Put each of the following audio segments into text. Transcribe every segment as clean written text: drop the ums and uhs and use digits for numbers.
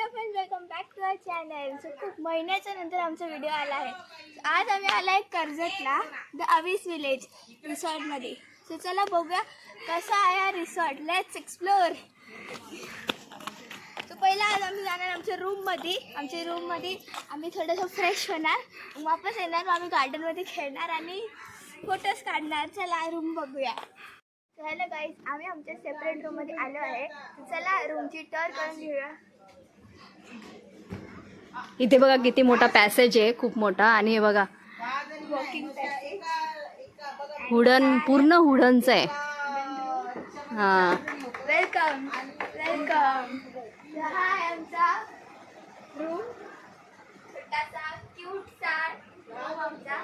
Hello friends, welcome back to our channel. So खूप महिन्याच्या नंतर आमचा व्हिडिओ आला आहे. आज आम्ही आला आहे कर्जतला द अविस विलेज रिसॉर्टमध्ये. सो चला बघूया कसा आहे हा रिसॉर्ट. Let's explore. सो पहिला आज आम्ही जाणार आमच्या रूममध्ये आम्ही थोडंसं फ्रेश होणार, मग वापस येणार. मग आम्ही गार्डनमध्ये खेळणार आणि फोटोज काढणार. चला रूम बघूया. हॅलो गाईज, आम्ही आमच्या सेपरेट रूममध्ये आलो आहे. चला रूमची टूर करून घेऊया. इथे बघा किती मोठा पॅसेज आहे, खूप मोठा. आणि हे बघा वॉकिंग पॅसेज, वुडन, पूर्ण वुडनचं आहे. हां, वेलकम. हा आहे आमचा रूम, छोटासा क्यूटसा रूम आमचा.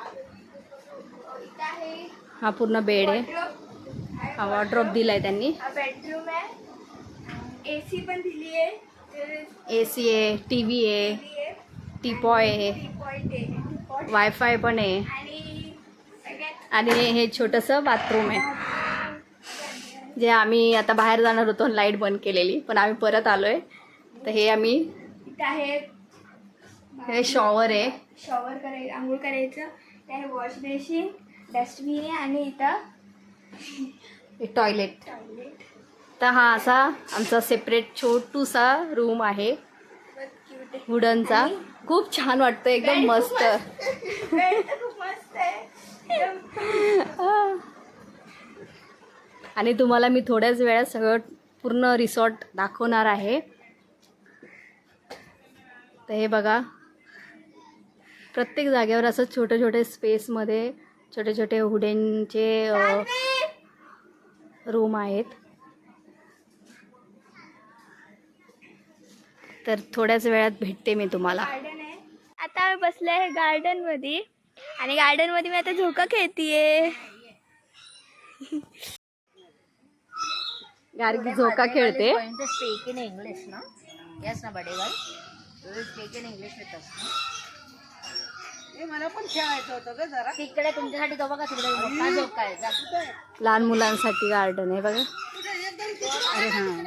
इथं आहे हा पूर्ण बेड आहे. wardrobe. हा वॉर्डरोब दिलाय त्यांनी. हा बेडरूम आहे. AC पण दिली आहे. AC आहे, TV आहे, टीपॉय आहे, वायफाय पण आहे. आणि हे छोटंसं बाथरूम आहे, जे आम्ही आता बाहेर जाणार होतो, लाईट बंद केलेली, पण आम्ही परत आलोय. तर हे आम्ही, इथं आहे हे शॉवर आहे, शॉवर करायचं, आंघोळ करायचं. ते आहे वॉश बेसिन, डस्टबिन आहे आणि इथं टॉयलेट. तर हा असा आमचा सेपरेट छोटूसा रूम आहे वुडनचा. खूप छान वाटतं, एकदम मस्त. खूप मस्त आहे. आणि तुम्हाला मी थोड्याच वेळात सगळं पूर्ण रिसॉर्ट दाखवणार आहे. तर हे बघा, प्रत्येक जागेवर असं छोटे छोटे स्पेसमध्ये छोटे छोटे वुडनचे रूम आहेत. तर थोड्याच वेळात भेटते मी तुम्हाला. गार्डन आहे. आता आम्ही बसले आहे गार्डन मध्ये, आणि गार्डन मध्ये मी आता झोका खेळतीये. गार्गी झोका खेळते. Speak in English, no? Yes, no, buddy. You will speak in English with us, no? मला पण खेळायचं होतं ग जरा. तिकडे तुमच्यासाठी तो बघा, तिकडे मोठा झोका आहे. जा. लहान मुलांसाठी गार्डन आहे बघा. अरे हां.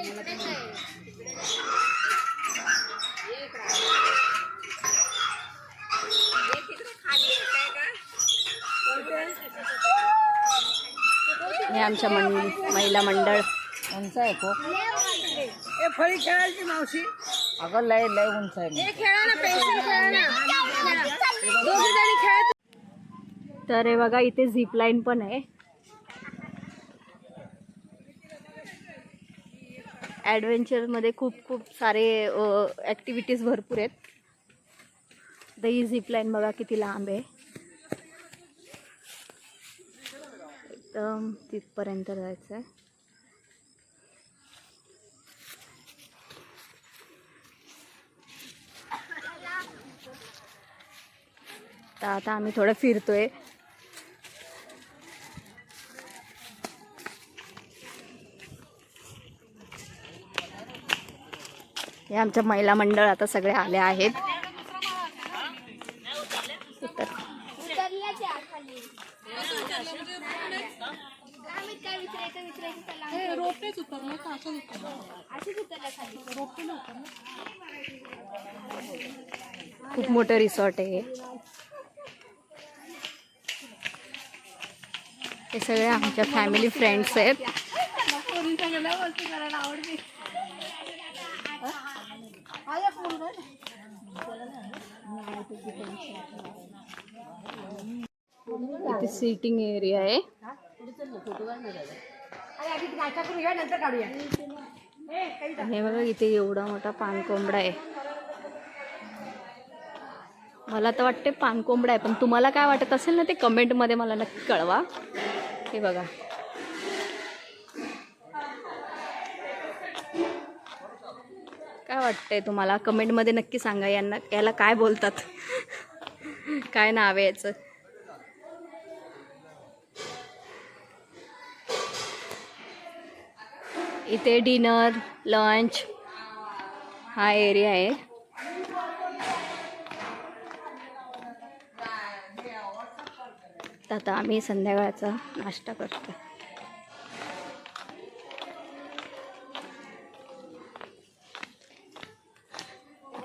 हे आमच्या महिला मंडळ. उंच आहे खूप. ए फळी खेळायची मावशी. अगं लय लय उंच आहे. तर हे बघा, इथे झिप लाईन पण आहे. ॲडव्हेंचरमध्ये खूप खूप सारे ॲक्टिव्हिटीज भरपूर आहेत. तर ही झिप लाईन बघा किती लांब आहे, एकदम तिथपर्यंत जायचं आहे. तर आता आम्ही थोडं फिरतोय. हे आमच्या महिला मंडळ आता सगळे आले आहेत. उतरल्याच या खाली. आम्ही काय विचारायचं चला. रोपेच उतरलं का असं उतरलं? अशीच उतरल्या खाली. रोपे नव्हतं. खूप मोठं रिसॉर्ट आहे हे सगळे आमच्या फॅमिली फ्रेंड्स आहेत. इथे सीटिंग एरिया आहे. हे बघा, इथे एवढा मोठा पानकोंबडा आहे. मला तर वाटते पानकोंबडा आहे, पण तुम्हाला काय वाटत असेल ना ते कमेंटमध्ये मला नक्की कळवा. हे बघा, काय वाटतंय तुम्हाला कमेंटमध्ये नक्की सांगा. याला काय बोलतात, काय नाव आहे याचं. इथे डिनर, लंच हा एरिया आहे. आता आम्ही संध्याकाळचा नाश्ता करतो.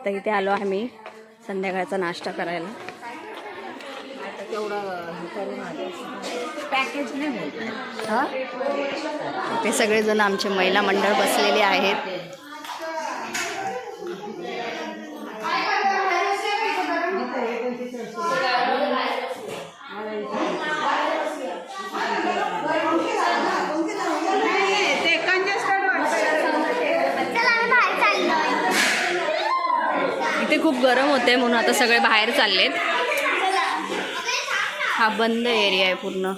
तर इथे आलो आम्ही संध्याकाळचा नाश्ता करायला. पॅकेज नाही होत. हा ते सगळेजण आमचे महिला मंडळ बसलेले आहेत. इथे खूप गरम होते म्हणून आता सगळे बाहेर चाललेत. हा बंद एरिया आहे पूर्ण.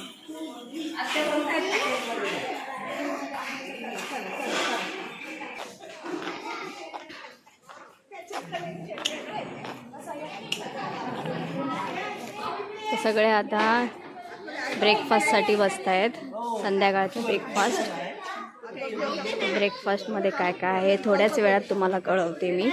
तर सगळे आता ब्रेकफास्टसाठी बसत आहेत. संध्याकाळचं ब्रेकफास्टमध्ये काय काय आहे थोड्याच वेळात तुम्हाला कळवते मी.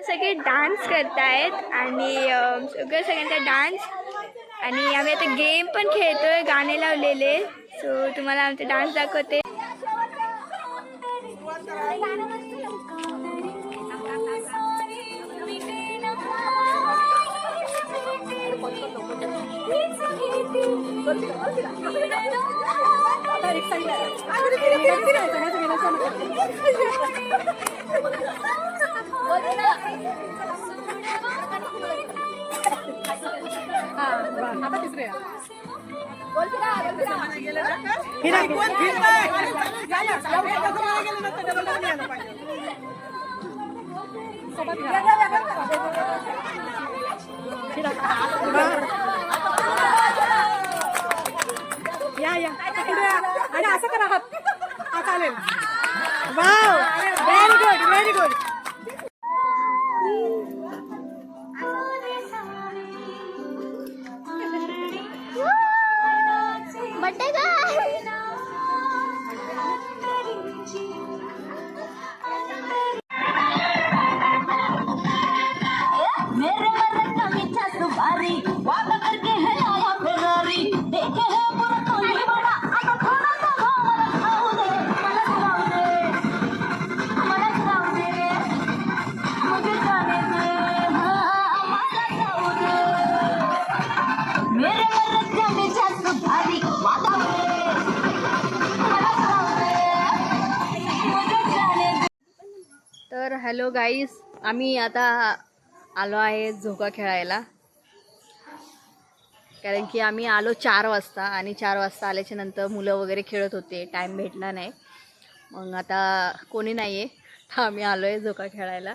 सगळे डान्स करतायत आणि सगळ्यांचा डान्स आणि आम्ही आता गेम पण खेळतोय. गाणे लावलेले. सो तुम्हाला आमचा डान्स दाखवते. आणि असं करा हात. हा चालेल. Wow, very good, very good. तर हॅलो गाईज, आम्ही आता आलो आहे झोका खेळायला. कारण की आम्ही आलो 4 वाजता आणि 4 वाजता आल्याच्या नंतर मुलं वगैरे खेळत होते. टाईम भेटला नाही. मग आता कोणी नाही आहे तर आम्ही आलो आहे झोका खेळायला.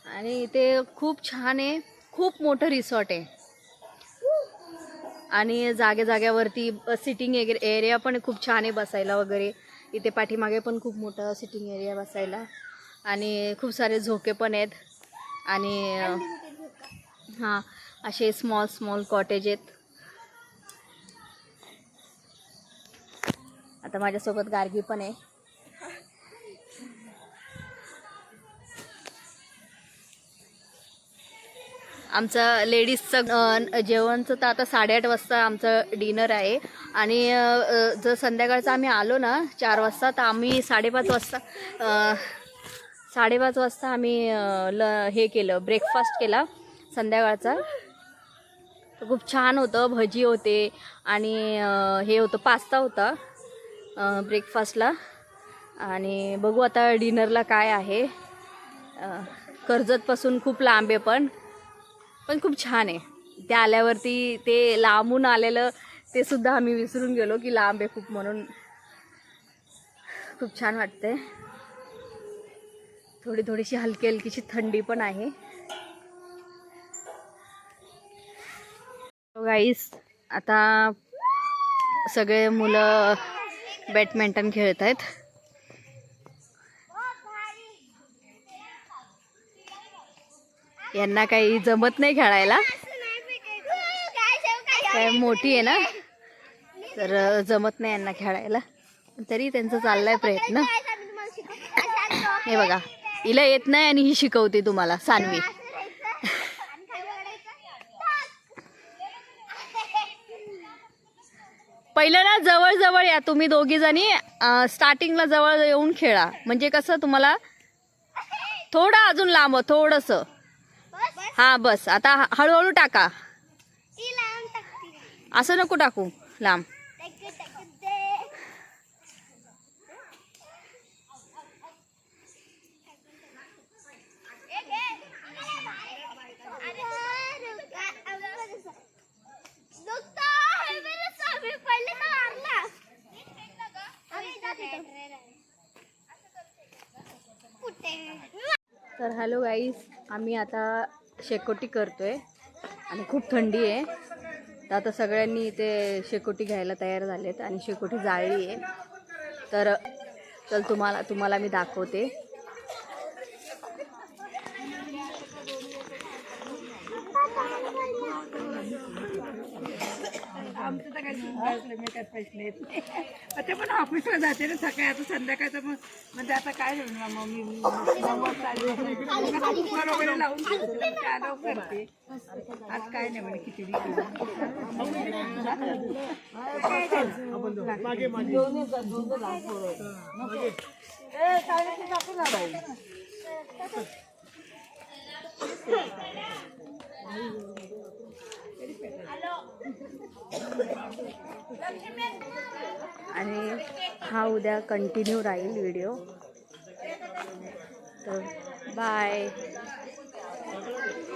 आणि इथे खूप छान आहे. खूप मोठं रिसॉर्ट आहे आणि जागेवरती सिटिंग एरिया पण खूप छान आहे बसायला वगैरे. इथे पाठीमागे पण खूप मोठा सिटिंग एरिया बसायला आणि खूप सारे झोके पण आहेत. आणि हां, असे स्मॉल कॉटेज आहेत. आता माझ्यासोबत गार्गी पण आहे. आमचं लेडीजचं जेवणचं तर आता 8:30 वाजता आमचं डिनर आहे. आणि जर संध्याकाळचं आम्ही आलो ना 4 वाजता तर आम्ही 5:30 वाजता आम्ही हे केलं, ब्रेकफास्ट केला संध्याकाळचा. तर खूप छान होतं. भजी होते आणि हे होतं, पास्ता होता ब्रेकफास्टला. आणि बघू आता डिनरला काय आहे. कर्जतपासून खूप लांब आहे पण खूप छान आहे. त्या आल्यावरती ते लांबून आलेलं ते सुद्धा आम्ही विसरून गेलो की लांब आहे खूप, म्हणून खूप छान वाटते. थोडीशी हलकीशी थंडी पण आहे. गाईस, आता सगळे मुलं बॅडमिंटन खेळत आहेत. यांना काही जमत नाही खेळायला, काय मोठी आहे ना तर जमत नाही यांना खेळायला. तरी त्यांचा चाललाय प्रयत्न. Guys, आम्ही तुम्हाला शिकवतो. असं आणतो. हे बघा, हिला येत नाही आणि ही शिकवते तुम्हाला, सान्वी. असं राहायचं. आणि खाली ओढायचं. पहिलं ना जवळ जवळ या तुम्ही दोघी जणी, स्टार्टिंगला जवळ येऊन खेळा, म्हणजे कसं तुम्हाला थोडं अजून लांब, थोडस. बस. हा बस, आता हळूहळू टाका, ती लावून टाकते. असं नको टाकू लांब. टाक दे. तर हॅलो गाईज, आम्ही आता शेकोटी करतोय आणि खूप थंडी आहे. तर आता सगळ्यांनी इथे शेकोटी घ्यायला तयार झालेत आणि शेकोटी जाळली आहे. तर चल तुम्हाला मी दाखवते. आमचं तर काही मेकअप पैसे येत नाही. ते पण ऑफिसला जाते ना सकाळी, आता संध्याकाळचं मग म्हणजे आता काय होणार मग मी कुकर वगैरे लावून त्या लवकर करते. आज काय नाही म्हणजे खिचडी आणि हा उद्या कंटिन्यू राहील व्हिडिओ. तर बाय.